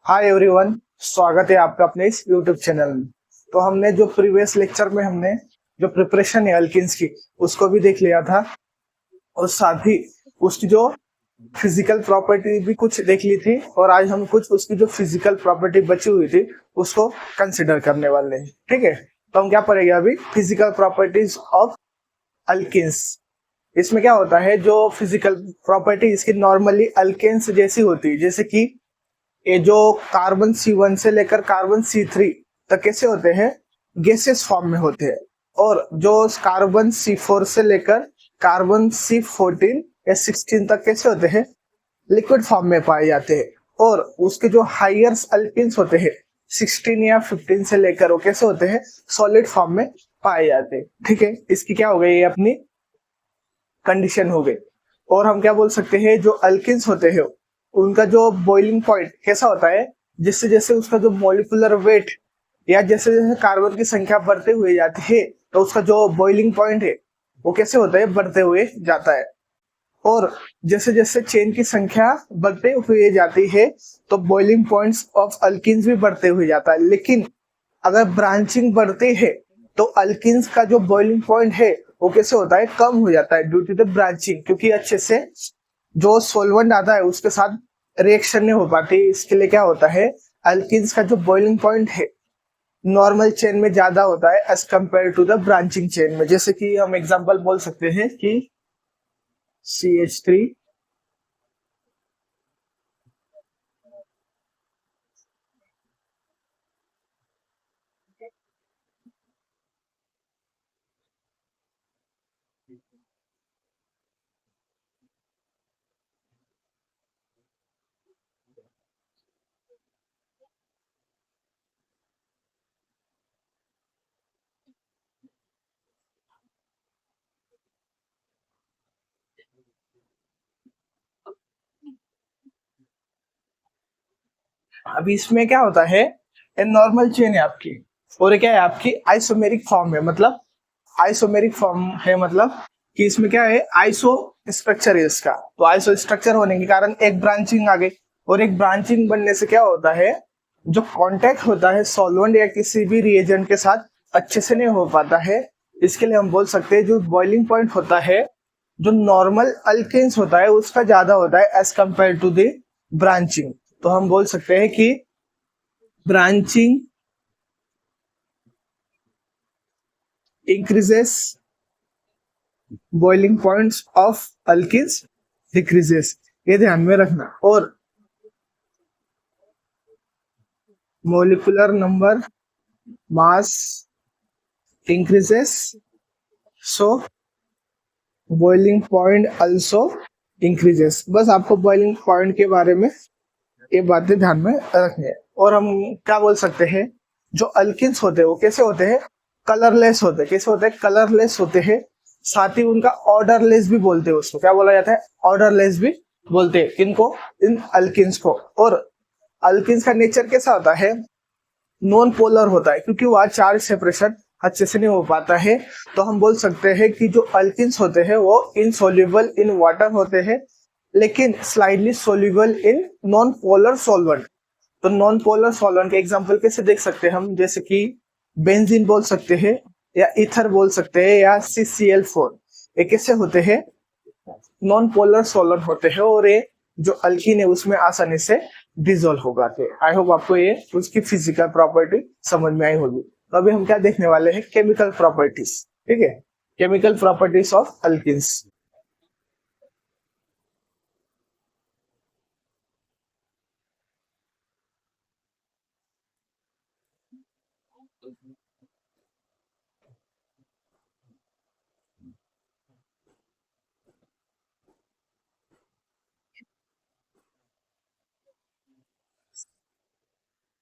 Hi everyone, स्वागत है आपका अपने इस यूट्यूब चैनल में। तो हमने जो प्रीवियस लेक्चर में हमने जो प्रिपरेशन है अल्किन्स की उसको भी देख लिया था और साथ ही उसकी जो फिजिकल प्रॉपर्टी भी कुछ देख ली थी और आज हम कुछ उसकी जो फिजिकल प्रॉपर्टी बची हुई थी उसको कंसिडर करने वाले हैं। ठीक है, तो हम क्या पढ़ेंगे अभी फिजिकल प्रॉपर्टीज ऑफ अल्किन्स। इसमें क्या होता है, जो फिजिकल प्रॉपर्टी इसकी नॉर्मली अल्केन्स जैसी होती है, जैसे कि ये जो कार्बन C1 से लेकर कार्बन C3 तक कैसे होते हैं, गैसेस फॉर्म में होते हैं। और जो कार्बन C4 से लेकर कार्बन C14 या 16 तक कैसे होते हैं, लिक्विड फॉर्म में पाए जाते हैं। और उसके जो हायर अल्किन्स होते हैं 16 या 15 से लेकर वो कैसे होते हैं, सॉलिड फॉर्म में पाए जाते हैं। ठीक है, इसकी क्या हो गई, ये अपनी कंडीशन हो गई। और हम क्या बोल सकते हैं, जो अल्किन्स होते हैं उनका जो बॉइलिंग पॉइंट कैसा होता है, जैसे जैसे उसका जो मॉलिक्यूलर वेट या जैसे जैसे कार्बन की संख्या बढ़ते हुए जाती है तो उसका जो बॉइलिंग पॉइंट है वो कैसे होता है, बढ़ते हुए जाता है। और जैसे जैसे चेन की संख्या बढ़ते हुए जाती है तो बॉइलिंग पॉइंट्स ऑफ अल्किन्स भी बढ़ते हुए जाता है। लेकिन अगर ब्रांचिंग बढ़ती है तो अल्किन्स का जो बॉइलिंग पॉइंट है वो कैसे होता है, कम हो जाता है ड्यू टू द ब्रांचिंग, क्योंकि अच्छे से जो सोलवेंट आता है उसके साथ रिएक्शन नहीं हो पाती। इसके लिए क्या होता है, अल्किन्स का जो बॉइलिंग पॉइंट है नॉर्मल चेन में ज्यादा होता है as compare to the branching chain में। जैसे कि हम एग्जांपल बोल सकते हैं कि CH3 अभी इसमें क्या होता है, ये नॉर्मल चेन है आपकी और ये क्या है, आपकी आइसोमेरिक फॉर्म है। मतलब आइसोमेरिक फॉर्म है मतलब कि इसमें क्या है, आइसो स्ट्रक्चर है इसका। तो आइसो स्ट्रक्चर होने के कारण एक ब्रांचिंग आ गई और एक ब्रांचिंग बनने से क्या होता है, जो कांटेक्ट होता है सॉल्वेंट या किसी भी रिएजेंट के साथ अच्छे से नहीं हो पाता है। इसके लिए हम बोल सकते हैं जो बॉइलिंग पॉइंट होता है जो नॉर्मल अल्केन्स होता है उसका ज्यादा होता है as compare to the branching. तो हम बोल सकते हैं कि branching increases, boiling points of alkanes decreases, ये ध्यान में रखना। और molecular number mass increases, so boiling point also increases. बस आपको बॉइलिंग पॉइंट के बारे में ये बातें ध्यान में रखनी है। और हम क्या बोल सकते हैं, जो अल्किन्स होते हैं वो कैसे होते हैं, कलरलेस होते हैं। कैसे होते हैं, कलरलेस होते हैं। साथ ही उनका ऑर्डरलेस भी बोलते हैं, उसको क्या बोला जाता है, ऑर्डरलेस भी बोलते हैं इनको, इन अल्किन्स को। और अल्किन्स का नेचर कैसा होता है, नॉन पोलर होता है, क्योंकि वह चार्ज सेपरेशन अच्छे से नहीं हो पाता है। तो हम बोल सकते हैं कि जो अल्किन्स होते हैं वो इनसोल्यूबल इन वाटर होते हैं लेकिन slightly soluble in non polar solvent. तो नॉन पोलर सॉल्वेंट के एग्जांपल कैसे देख सकते हैं हम, जैसे कि बेंजीन बोल सकते हैं या ईथर बोल सकते हैं या CCl4। ये कैसे होते हैं, नॉन पोलर सॉल्वेंट होते हैं और ये जो अल्कीन है उसमें आसानी से डिजोल्व हो जाते हैं। आई होप आपको ये उसकी फिजिकल प्रॉपर्टी समझ में आई होगी। तो अभी हम क्या देखने वाले हैं, केमिकल प्रॉपर्टीज। ठीक है, केमिकल प्रॉपर्टीज ऑफ अल्किन्स।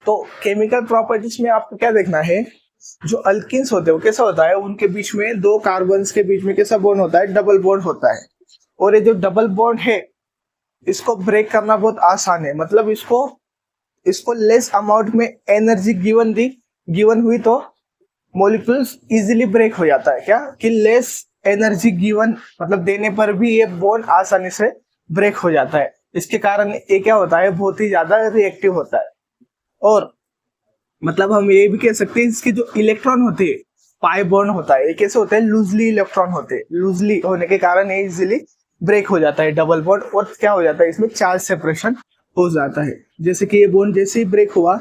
तो केमिकल प्रॉपर्टीज में आपको क्या देखना है, जो अल्किन्स होते हैं वो कैसा होता है, उनके बीच में दो कार्बन्स के बीच में कैसा बॉन्ड होता है, डबल बॉन्ड होता है। और ये जो डबल बॉन्ड है इसको ब्रेक करना बहुत आसान है। मतलब इसको इसको लेस अमाउंट में एनर्जी गिवन हुई तो मॉलिक्यूल्स इजीली ब्रेक हो जाता है। क्या कि लेस एनर्जी गिवन मतलब देने पर भी ये बॉन्ड आसानी से ब्रेक हो जाता है। इसके कारण ये क्या होता है, बहुत ही ज्यादा रिएक्टिव होता है। और मतलब हम ये भी कह सकते हैं इसके जो इलेक्ट्रॉन होते हैं पाई बॉन्ड होता है, ये कैसे होते हैं, लूजली इलेक्ट्रॉन होते हैं, लूजली होने के कारण ये इजीली ब्रेक हो जाता है डबल बॉन्ड, और क्या हो जाता है इसमें चार्ज सेपरेशन हो जाता है। जैसे कि ये बॉन्ड जैसे ही ब्रेक हुआ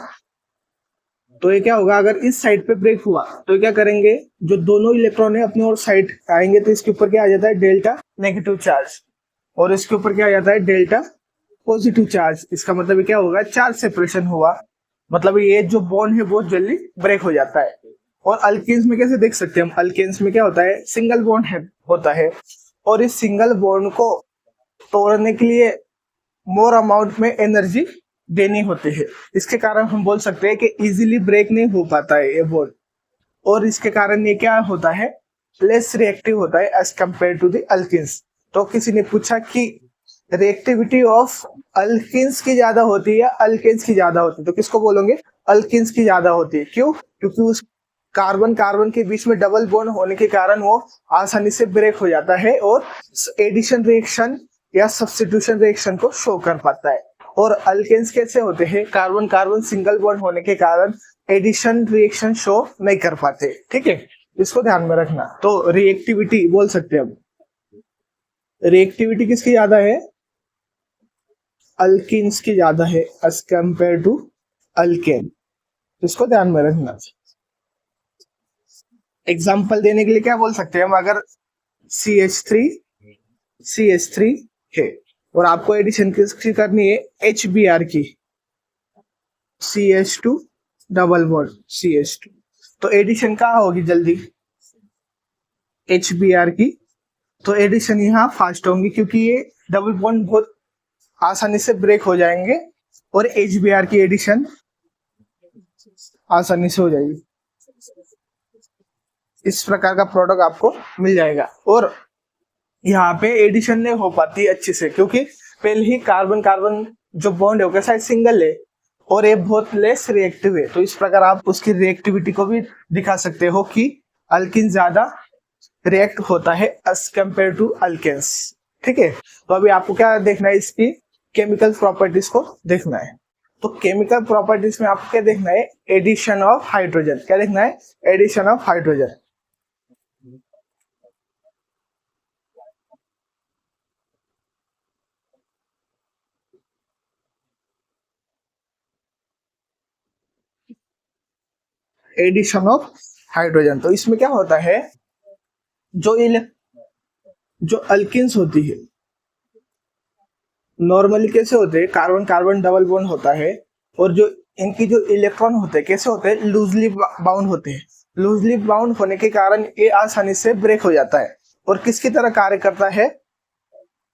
तो ये क्या होगा, अगर इस साइड पे ब्रेक हुआ तो क्या करेंगे, जो दोनों इलेक्ट्रॉन है अपनी ओर साइड आएंगे तो इसके ऊपर क्या आ जाता है डेल्टा नेगेटिव चार्ज, और इसके ऊपर क्या आ जाता है डेल्टा पॉजिटिव चार्ज। इसका मतलब ये क्या होगा, चार्ज सेपरेशन हुआ, मतलब ये जो बॉन्ड है बहुत जल्दी ब्रेक हो जाता है। और अल्केन्स में कैसे देख सकते हैं हम, अल्केन्स में क्या होता है सिंगल बॉन्ड है होता है, और इस सिंगल बॉन्ड को तोड़ने के लिए मोर अमाउंट में एनर्जी देनी होती है। इसके कारण हम बोल सकते हैं कि इजीली ब्रेक नहीं हो पाता है ये बॉन्ड, और इसके कारण ये क्या होता है लेस रिएक्टिव होता है as compare to the alkenes. तो किसी ने पूछा कि रिएक्टिविटी ऑफ अल्किन्स की ज्यादा होती है या अल्केन्स की ज्यादा होती है, तो किसको बोलोगे, अल्किन्स की ज्यादा होती है। क्यों, क्योंकि उस कार्बन कार्बन के बीच में डबल बॉन्ड होने के कारण वो आसानी से ब्रेक हो जाता है और एडिशन रिएक्शन या सब्स्टिट्यूशन रिएक्शन को शो कर पाता है। और अल्केन्स कैसे होते हैं, कार्बन कार्बन सिंगल बॉन्ड होने के कारण एडिशन रिएक्शन शो नहीं कर पाते। ठीक है, इसको ध्यान में रखना। तो रिएक्टिविटी बोल सकते हैं हम, रिएक्टिविटी किसकी ज्यादा है, अल्किन्स की ज्यादा है एज कंपेयर टू अल्केन, इसको ध्यान में रखना। एग्जाम्पल देने के लिए क्या बोल सकते हैं हम, अगर CH3 है और आपको एडिशन किसकी करनी है, HBr की, CH2 डबल बॉन्ड CH2, तो एडिशन कहाँ होगी जल्दी, HBr की, तो एडिशन यहाँ फास्ट होंगी क्योंकि ये डबल बॉन्ड बहुत आसानी से ब्रेक हो जाएंगे और HBr की एडिशन आसानी से हो जाएगी। इस प्रकार का प्रोडक्ट आपको मिल जाएगा। और यहाँ पे एडिशन नहीं हो पाती अच्छे से क्योंकि पहले ही कार्बन कार्बन जो बॉन्ड है वो कैसा है, सिंगल है, और ये बहुत लेस रिएक्टिव है। तो इस प्रकार आप उसकी रिएक्टिविटी को भी दिखा सकते हो कि अल्किन ज्यादा रिएक्ट होता है एज कंपेयर टू अल्केन्स। ठीक है, तो अभी आपको क्या देखना है, इसकी केमिकल प्रॉपर्टीज को देखना है। तो केमिकल प्रॉपर्टीज में आपको क्या देखना है, एडिशन ऑफ हाइड्रोजन। क्या देखना है, addition of hydrogen. Addition of hydrogen, तो इसमें क्या होता है, जो अल्किन्स होती है नॉर्मली कैसे होते हैं, कार्बन कार्बन डबल बॉन्ड होता है, और जो इनकी जो इलेक्ट्रॉन होते हैं कैसे होते हैं, लूजली बाउंड होते हैं। लूजली बाउंड होने के कारण ये आसानी से ब्रेक हो जाता है और किसकी तरह कार्य करता है,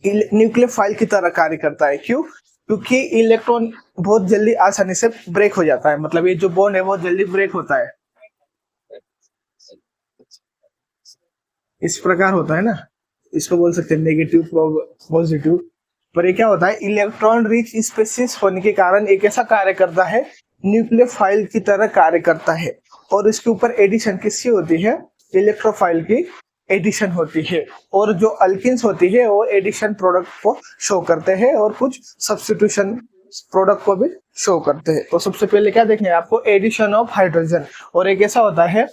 न्यूक्लियोफाइल की तरह कार्य करता है। क्यों, क्योंकि इलेक्ट्रॉन बहुत जल्दी आसानी से ब्रेक हो जाता है, मतलब ये जो बॉन्ड है बहुत जल्दी ब्रेक होता है। इस प्रकार होता है ना, इसको बोल सकते हैं नेगेटिव पॉजिटिव। पर ये क्या होता है, इलेक्ट्रॉन रिच स्पीशीज होने के कारण एक ऐसा कार्य करता है, न्यूक्लियोफाइल की तरह कार्य करता है, और इसके ऊपर एडिशन किसकी होती है, इलेक्ट्रोफाइल की एडिशन होती है। और जो अल्किन्स होती है वो एडिशन प्रोडक्ट को शो करते हैं और कुछ सब्स्टिट्यूशन प्रोडक्ट को भी शो करते हैं। तो सबसे पहले क्या देखना है आपको, एडिशन ऑफ हाइड्रोजन। और एक ऐसा होता है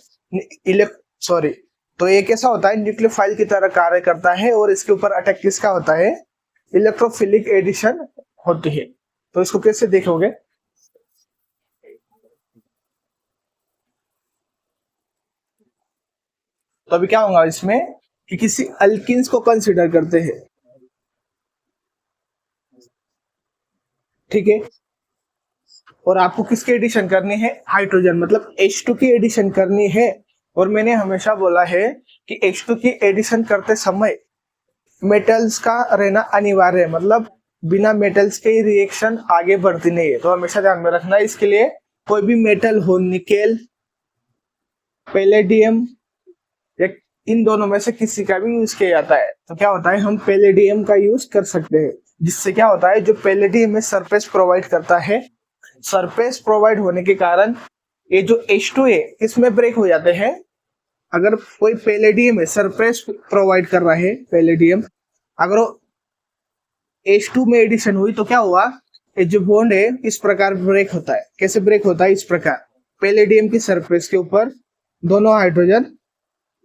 तो एक ऐसा होता है न्यूक्लियोफाइल की तरह कार्य करता है और इसके ऊपर अटैक किसका होता है, इलेक्ट्रोफिलिक एडिशन होती है। तो इसको कैसे देखोगे, तो अभी क्या होगा इसमें कि किसी अल्किन्स को कंसीडर करते हैं। ठीक है, और आपको किसकी एडिशन करनी है, हाइड्रोजन, मतलब H2 की एडिशन करनी है। और मैंने हमेशा बोला है कि H2 की एडिशन करते समय मेटल्स का रहना अनिवार्य है, मतलब बिना मेटल्स के रिएक्शन आगे बढ़ती नहीं है। तो हमेशा ध्यान में रखना है, इसके लिए कोई भी मेटल हो, निकेल, पैलेडियम, या इन दोनों में से किसी का भी यूज किया जाता है। तो क्या होता है, हम पैलेडियम का यूज कर सकते हैं, जिससे क्या होता है, जो पैलेडियम में सरफेस प्रोवाइड करता है, सरफेस प्रोवाइड होने के कारण ये जो H2 है इसमें ब्रेक हो जाते हैं। अगर कोई पैलेडियम है, सरफेस प्रोवाइड कर रहा है पैलेडियम, अगर वो H2 में एडिशन हुई तो क्या हुआ, ये जो बॉन्ड है इस प्रकार ब्रेक होता है। कैसे ब्रेक होता है? इस प्रकार पैलेडियम की सरफेस के ऊपर दोनों हाइड्रोजन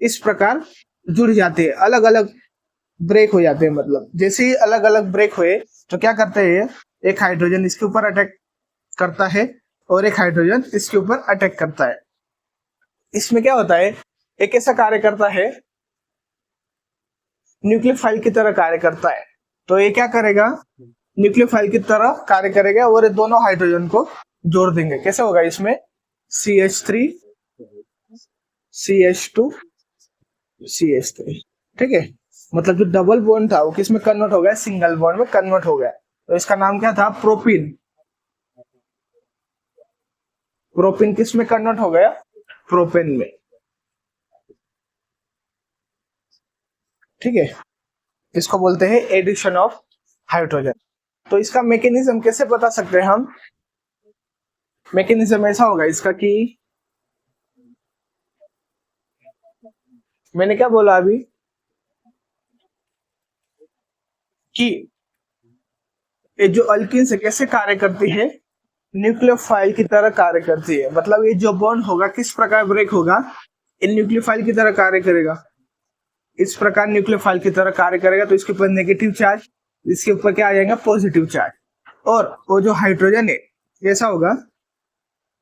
इस प्रकार जुड़ जाते हैं, अलग अलग ब्रेक हो जाते हैं। मतलब जैसे ही अलग अलग ब्रेक हुए तो क्या करते हैं, एक हाइड्रोजन इसके ऊपर अटैक करता है और एक हाइड्रोजन इसके ऊपर अटैक करता है। इसमें क्या होता है, एक ऐसा कार्य करता है, न्यूक्लियोफाइल की तरह कार्य करता है। तो ये क्या करेगा, न्यूक्लियोफाइल की तरह कार्य करेगा और ये दोनों हाइड्रोजन को जोड़ देंगे। कैसे होगा? इसमें CH3 CH2 CH3, ठीक है। मतलब जो डबल बॉन्ड था वो किस में कन्वर्ट हो गया? सिंगल बॉन्ड में कन्वर्ट हो गया। तो इसका नाम क्या था? प्रोपीन। प्रोपीन किस में कन्वर्ट हो गया? प्रोपेन में, ठीक है। इसको बोलते हैं एडिशन ऑफ हाइड्रोजन। तो इसका मैकेनिज्म कैसे बता सकते हैं हम? मैकेनिज्म ऐसा होगा इसका कि मैंने क्या बोला अभी कि ये जो अल्किन्स है कैसे कार्य करती है? न्यूक्लियोफाइल की तरह कार्य करती है। मतलब ये जो बॉन्ड होगा किस प्रकार ब्रेक होगा? इन न्यूक्लियोफाइल की तरह कार्य करेगा। इस प्रकार न्यूक्लियोफाइल की तरह कार्य करेगा तो इसके ऊपर नेगेटिव चार्ज, इसके ऊपर क्या आ जाएगा? Positive charge. और वो जो हाइड्रोजन है कैसा होगा?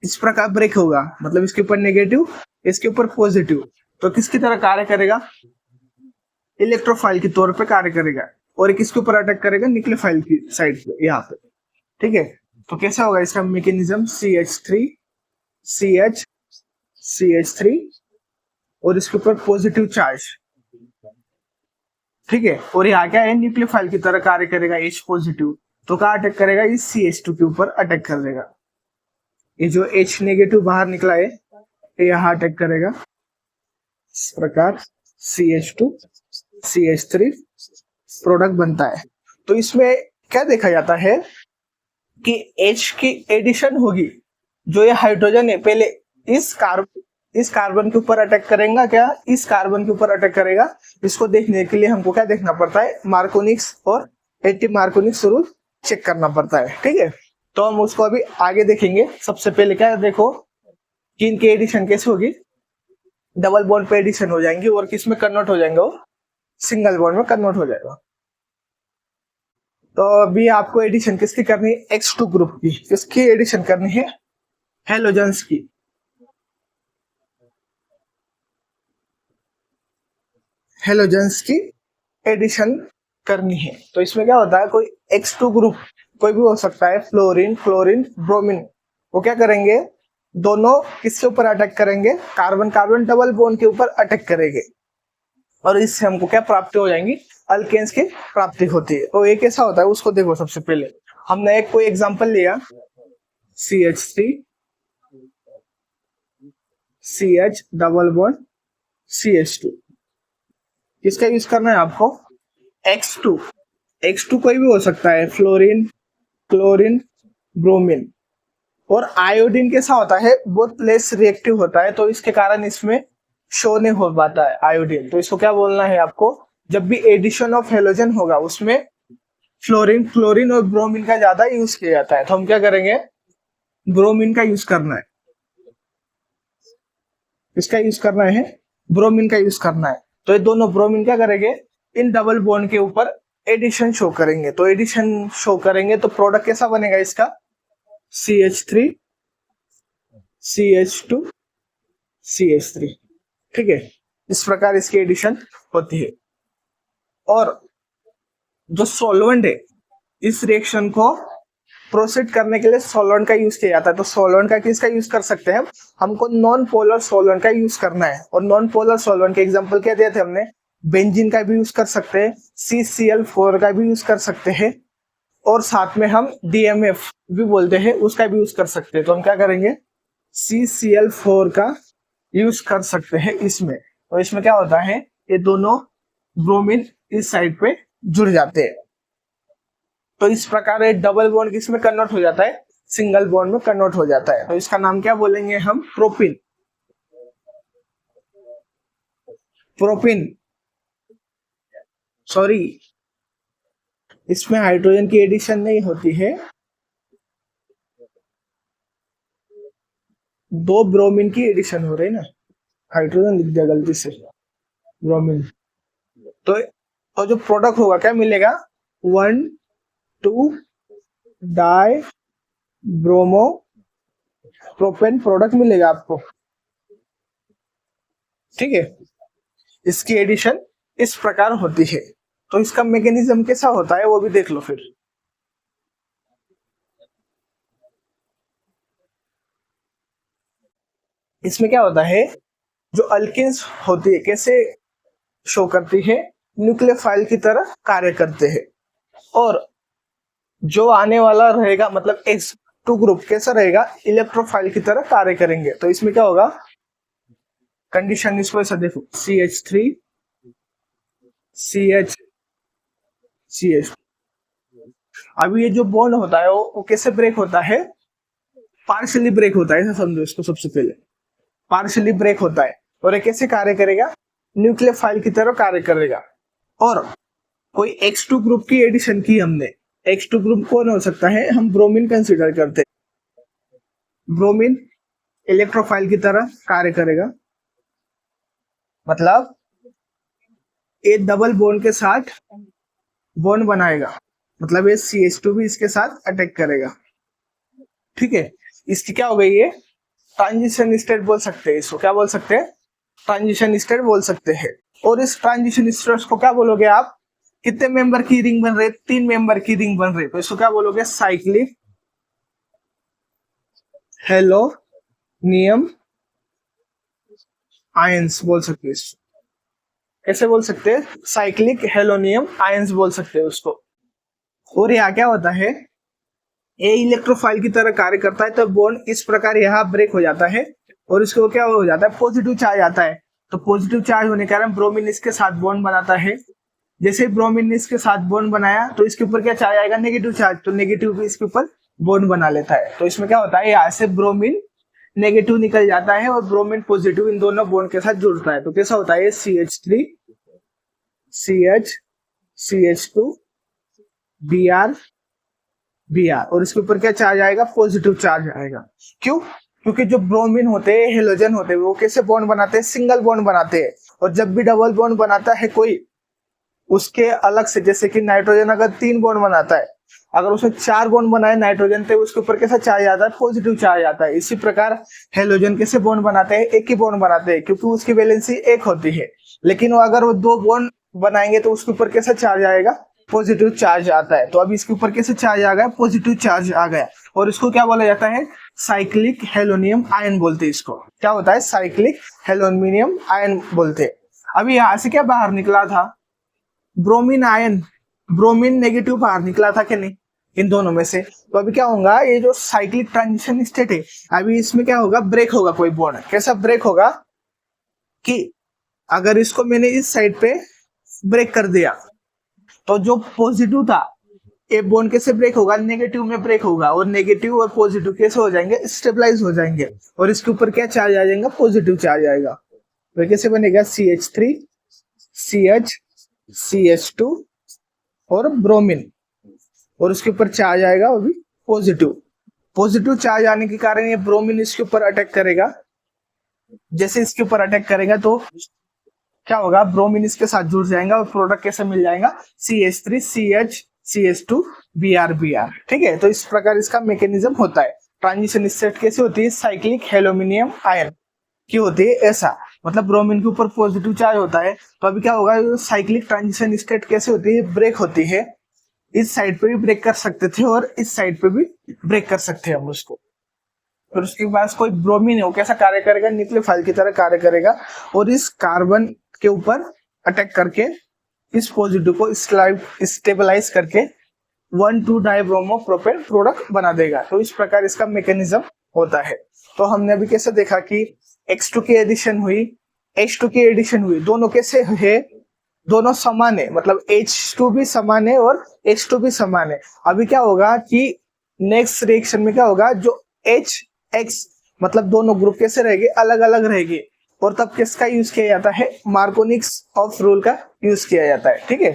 इस प्रकार ब्रेक होगा, मतलब इसके ऊपर नेगेटिव, इसके ऊपर पॉजिटिव। तो किसकी तरह कार्य करेगा? इलेक्ट्रोफाइल के तौर पे कार्य करेगा। और किसके ऊपर अटैक करेगा? न्यूक्लियोफाइल की साइड पे, यहाँ पे, ठीक है। तो कैसा होगा इसका मैकेनिज्म? CH3 CH CH3 और इसके ऊपर पॉजिटिव चार्ज, ठीक है। और यहाँ क्या है? न्यूक्लियोफाइल की तरह कार्य करेगा H पॉजिटिव। तो कहाँ अटैक करेगा? इस CH2 के ऊपर अटैक कर देगा। ये जो H नेगेटिव बाहर निकला है ये यहाँ अटैक करेगा। इस प्रकार CH2 CH3 प्रोडक्ट बनता है। तो इसमें क्या देखा जाता है कि H की एडिशन होगी। जो ये हाइड्रोजन है पहले इस कार्बन के ऊपर अटैक करेगा, क्या इस कार्बन के ऊपर अटैक करेगा। इसको देखने के लिए हमको क्या देखना पड़ता है? मार्कोनिक्स और एंटी मार्कोनिक्स रूल चेक करना पड़ता है, ठीक है। तो हम उसको अभी आगे देखेंगे। सबसे पहले क्या देखो कि इनकी एडिशन कैसे होगी? डबल बॉन्ड पे एडिशन हो जाएंगे और किस में कन्वर्ट हो जाएंगे? वो सिंगल बॉन्ड में कन्वर्ट हो जाएगा। तो अभी आपको एडिशन किसकी करनी है? X2 ग्रुप की। किसकी एडिशन करनी है? हेलोजेंस की। हेलोजेंस की एडिशन करनी है। तो इसमें क्या होता है, कोई X2 ग्रुप कोई भी हो सकता है, फ्लोरीन क्लोरीन ब्रोमीन, वो क्या करेंगे? दोनों किसके ऊपर अटैक करेंगे? कार्बन कार्बन डबल बॉन्ड के ऊपर अटैक करेंगे और इससे हमको क्या प्राप्ति हो जाएंगी? अल्केन्स की प्राप्ति होती है। तो ये कैसा होता है उसको देखो। सबसे पहले हमने एक कोई एग्जांपल लिया, CH3 CH double bond CH2। किसका यूज करना है आपको? X2 कोई भी हो सकता है, फ्लोरीन क्लोरीन ब्रोमीन। और आयोडीन कैसा होता है? बहुत लेस रिएक्टिव होता है, तो इसके कारण इसमें शो नहीं हो पाता है आयोडीन। तो इसको क्या बोलना है आपको? जब भी एडिशन ऑफ हेलोजन होगा उसमें फ्लोरीन क्लोरीन और ब्रोमीन का ज्यादा यूज किया जाता है, तो हम क्या करेंगे? ब्रोमीन का यूज करना है। इसका यूज करना है, ब्रोमीन का यूज करना है। तो ये दोनों ब्रोमीन क्या करेंगे? इन डबल बॉन्ड के ऊपर एडिशन शो करेंगे। तो एडिशन शो करेंगे तो प्रोडक्ट कैसा बनेगा इसका? CH3 CH2 CH3, ठीक है। इस प्रकार इसकी एडिशन होती है। और जो सॉल्वेंट है, इस रिएक्शन को प्रोसीड करने के लिए सॉल्वेंट का यूज किया जाता है। तो सॉल्वेंट का किसका यूज कर सकते हैं? हमको नॉन पोलर सॉल्वेंट का यूज करना है। और नॉन पोलर सॉल्वेंट के एग्जांपल क्या दिए थे हमने? बेंजीन का भी यूज कर सकते हैं, CCl4 का भी यूज कर सकते हैं, और साथ में हम DMF भी बोलते हैं उसका भी यूज कर सकते हैं। तो हम क्या करेंगे? CCl4 का यूज कर सकते हैं इसमें। तो इसमें क्या होता है, ये दोनों ब्रोमीन इस साइड पे जुड़ जाते हैं। तो इस प्रकार एक डबल बॉन्ड किसमें कन्वर्ट हो जाता है? सिंगल बॉन्ड में कन्वर्ट हो जाता है। तो इसका नाम क्या बोलेंगे हम? प्रोपीन। प्रोपीन, सॉरी, इसमें हाइड्रोजन की एडिशन नहीं होती है, दो ब्रोमीन की एडिशन हो रही है ना, हाइड्रोजन लिख दिया गलती से, ब्रोमीन। तो जो प्रोडक्ट होगा क्या मिलेगा, 1,2 डाई ब्रोमो प्रोपेन प्रोडक्ट मिलेगा आपको। ठीक है, इसकी एडिशन इस प्रकार होती है। तो इसका मैकेनिज्म कैसा होता है वो भी देख लो फिर। इसमें क्या होता है, जो अल्किन्स होती है कैसे शो करती है, न्यूक्लियोफाइल की तरह कार्य करते हैं। और जो आने वाला रहेगा मतलब X2 ग्रुप कैसा रहेगा, इलेक्ट्रोफाइल की तरह कार्य करेंगे। तो इसमें क्या होगा, कंडीशन इसको ऐसा देखो, CH3 CH। अभी ये जो बॉन्ड होता है वो कैसे ब्रेक होता है, पार्शियली ब्रेक होता है, ऐसा समझो इसको। सबसे पहले पार्शियली ब्रेक होता है और ये कैसे कार्य करेगा, न्यूक्लियोफाइल की तरह कार्य करेगा। और कोई X2 ग्रुप की एडिशन की हमने, X2 ग्रुप कौन हो सकता है, हम ब्रोमीन कंसीडर करते हैं। ब्रोमीन इलेक्ट्रोफाइल की तरह कार्य करेगा, मतलब ये डबल बॉन्ड के साथ बॉन्ड बनाएगा, मतलब ये CH2 भी इसके साथ अटैक करेगा। ठीक है, इसकी क्या हो गई है, ट्रांजिशन स्टेट बोल सकते हैं इसको। क्या बोल सकते हैं, ट्रांजिशन स्टेट बोल सकते हैं। और इस ट्रांजिशन स्टेट को क्या बोलोगे आप, कितने मेंबर की रिंग बन रहे, 3 मेंबर की रिंग बन रही, तो इसको क्या बोलोगे, साइक्लिक हेलोनियम आयंस बोल सकते हैं। कैसे बोल सकते हैं, साइक्लिक हेलोनियम आयंस बोल सकते हैं उसको। और यहाँ क्या होता है, ये इलेक्ट्रोफाइल की तरह कार्य करता है, तो बॉन्ड इस प्रकार यहाँ ब्रेक हो जाता है और इसको क्या हो जाता है, पॉजिटिव चार्ज आता है। तो पॉजिटिव चार्ज होने के कारण ब्रोमीन इसके साथ बॉन्ड बनाता है। जैसे ही ब्रोमीन ने इसके साथ बॉन्ड बनाया तो इसके ऊपर क्या चार्ज आएगा, नेगेटिव चार्ज, तो नेगेटिव भी इसके ऊपर बॉन्ड बना लेता है। तो इसमें क्या होता है, यहाँ से ब्रोमीन नेगेटिव निकल जाता है और ब्रोमीन पॉजिटिव, इन दोनों बॉन्ड के साथ जुड़ता है। तो कैसा होता है, CH3 CH CH2 Br Br, और इसके ऊपर क्या चार्ज आएगा, पॉजिटिव चार्ज आएगा। क्यों, क्योंकि जो ब्रोमीन होते हैं, हेलोजन होते हैं, वो कैसे बॉन्ड बनाते हैं, सिंगल बॉन्ड बनाते हैं। और जब भी डबल बॉन्ड बनाता है कोई, उसके अलग से, जैसे कि नाइट्रोजन अगर 3 बॉन्ड बनाता है, अगर उसने 4 बॉन्ड बनाए नाइट्रोजन, तो उसके ऊपर कैसा चार्ज आता है, पॉजिटिव चार्ज आता है। इसी प्रकार हेलोजन कैसे बॉन्ड बनाते हैं, एक ही बॉन्ड बनाते हैं, क्योंकि उसकी वैलेंसी एक होती है। लेकिन वो अगर वो 2 बॉन्ड बनाएंगे तो उसके ऊपर कैसा चार्ज आएगा, पॉजिटिव चार्ज आता है। तो अब इसके ऊपर कैसे चार्ज आ गया, पॉजिटिव चार्ज आ गया। और इसको क्या बोला जाता है, साइक्लिक हेलोनियम आयन बोलते हैं इसको। क्या होता है, साइक्लिक हेलोनियम आयन बोलते हैं। अभी यहाँ से क्या बाहर निकला था, ब्रोमीन आयन, ब्रोमीन नेगेटिव बाहर निकला था कि नहीं, इन दोनों में से। तो अभी क्या होगा, ये जो साइक्लिक ट्रांजिशन स्टेट है, अभी इसमें क्या होगा, ब्रेक होगा कोई बॉन्ड। कैसा ब्रेक होगा कि अगर इसको मैंने इस साइड पे ब्रेक कर दिया, तो जो पॉजिटिव था, ए बॉन्ड कैसे ब्रेक होगा, नेगेटिव में ब्रेक होगा, और नेगेटिव और पॉजिटिव कैसे हो जाएंगे, स्टेबलाइज हो जाएंगे, और इसके ऊपर क्या चार्ज आ जाएगा, पॉजिटिव चार्ज आएगा। तो कैसे बनेगा, CH3 CH CH2 और ब्रोमीन, और उसके ऊपर चार्ज आएगा वो भी पॉजिटिव। पॉजिटिव चार्ज आने के कारण ये ब्रोमीन इसके ऊपर अटैक करेगा। जैसे इसके ऊपर अटैक करेगा तो क्या होगा, ब्रोमीन इसके साथ जुड़ जाएगा और प्रोडक्ट कैसे मिल जाएगा, CH3 CH CH2 Br Br। ठीक है, तो इस प्रकार इसका मैकेनिज्म होता है। ट्रांजिशन स्टेट कैसे होती है, साइक्लिक हेलोनियम आयन की होती है, ऐसा मतलब ब्रोमीन के ऊपर पॉजिटिव चार्ज होता है। तो अभी क्या होगा, साइक्लिक ट्रांजिशन स्टेट कैसे होती है, ब्रेक होती है। इस साइड पे भी ब्रेक कर सकते थे और इस साइड पे भी ब्रेक कर सकते हैं हम उसको। फिर उसके बाद कोई ब्रोमीन है, वो कैसा कार्य करेगा, न्यूक्लियोफाइल की तरह कार्य करेगा और इस कार्बन के ऊपर अटैक करके इस पॉजिटिव को स्टेबलाइज करके 1,2 डाइब्रोमो प्रोपेन प्रोडक्ट बना देगा। तो इस प्रकार इसका मैकेनिज्म होता है। तो हमने अभी कैसे देखा कि X2 की एडिशन हुई, H2 की एडिशन हुई, दोनों कैसे है, दोनों समान है, मतलब H2 भी समान है और H2 भी समान है। अभी क्या होगा कि नेक्स्ट रिएक्शन में क्या होगा, जो HX मतलब दोनों ग्रुप कैसे रहेंगे, अलग अलग रहेंगे, और तब किसका यूज किया जाता है, मार्कोनिक्स ऑफ रूल का यूज किया जाता है। ठीक है,